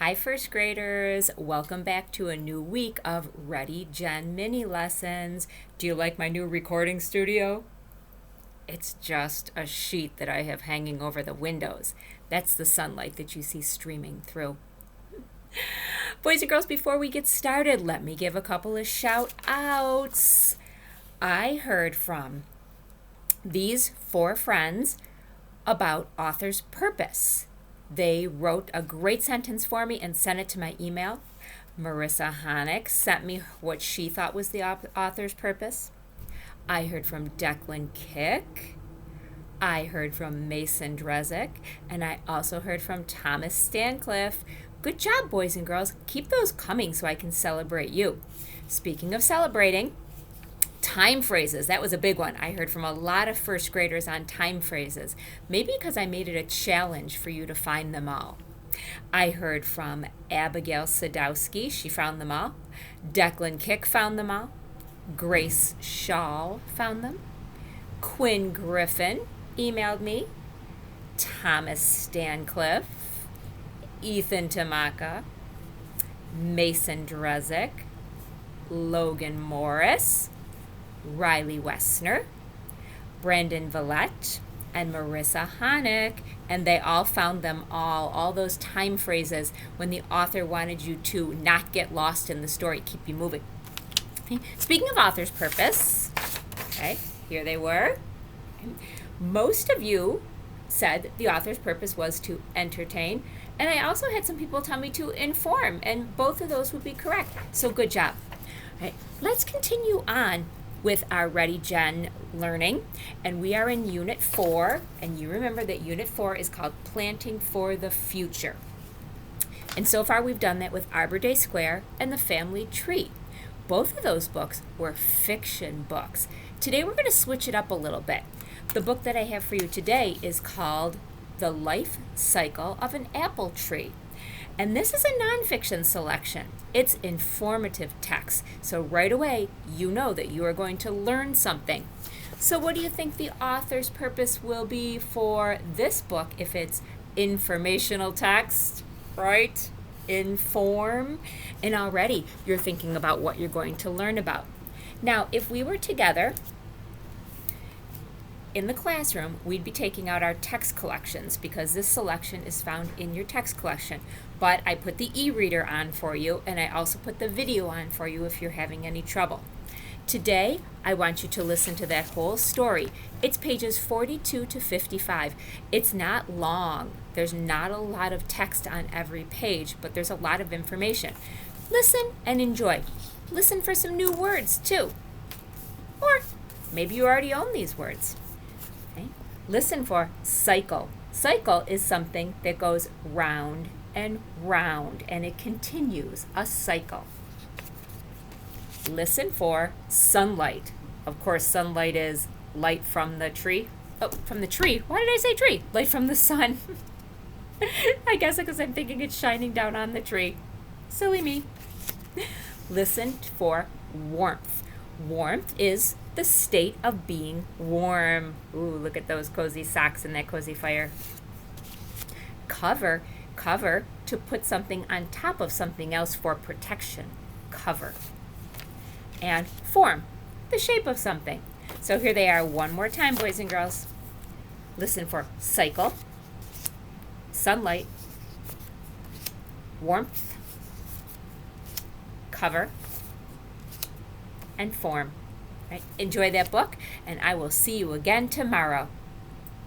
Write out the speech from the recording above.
Hi, first graders. Welcome back to a new week of Ready Gen mini lessons. Do you like my new recording studio? It's just a sheet that I have hanging over the windows. That's the sunlight that you see streaming through. Boys and girls, before we get started, let me give a couple of shout outs. I heard from these four friends about author's purpose. They wrote a great sentence for me and sent it to my email. Marissa Honick sent me what she thought was the author's purpose. I heard from Declan Kick. I heard from Mason Drezick. And I also heard from Thomas Stancliffe. Good job, boys and girls. Keep those coming so I can celebrate you. Speaking of celebrating, time phrases, that was a big one. I heard from a lot of first graders on time phrases, maybe because I made it a challenge for you to find them all. I heard from Abigail Sadowski, she found them all. Declan Kick found them all. Grace Shaw found them. Quinn Griffin emailed me. Thomas Stancliffe. Ethan Tamaka. Mason Drezick. Logan Morris. Riley Wessner, Brandon Villette, and Marissa Honick, and they all found them all those time phrases when the author wanted you to not get lost in the story, keep you moving. Okay. Speaking of author's purpose, okay, here they were. Okay. Most of you said the author's purpose was to entertain, and I also had some people tell me to inform, and both of those would be correct, so good job. All right, let's continue on with our Ready Gen learning, and we are in Unit 4, and you remember that Unit 4 is called Planting for the Future. And so far we've done that with Arbor Day Square and The Family Tree. Both of those books were fiction books. Today we're going to switch it up a little bit. The book that I have for you today is called The Life Cycle of an Apple Tree. And this is a nonfiction selection. It's informative text. So right away, you know that you are going to learn something. So what do you think the author's purpose will be for this book if it's informational text, right? Inform. And already you're thinking about what you're going to learn about. Now, if we were together in the classroom, we'd be taking out our text collections because this selection is found in your text collection. But I put the e-reader on for you, and I also put the video on for you if you're having any trouble. Today, I want you to listen to that whole story. It's pages 42 to 55. It's not long. There's not a lot of text on every page, but there's a lot of information. Listen and enjoy. Listen for some new words, too. Or maybe you already own these words. Okay. Listen for cycle. Cycle is something that goes round and round, and it continues a cycle. Listen for sunlight. Of course, sunlight is light from the tree. Oh, from the tree. Why did I say tree? Light from the sun. I guess because I'm thinking it's shining down on the tree. Silly me. Listen for warmth. Warmth is the state of being warm. Ooh, look at those cozy socks and that cozy fire. Cover to put something on top of something else for protection. Cover. And form, the shape of something. So here they are one more time, boys and girls. Listen for cycle, sunlight, warmth, cover, and form. Right? Enjoy that book, and I will see you again tomorrow.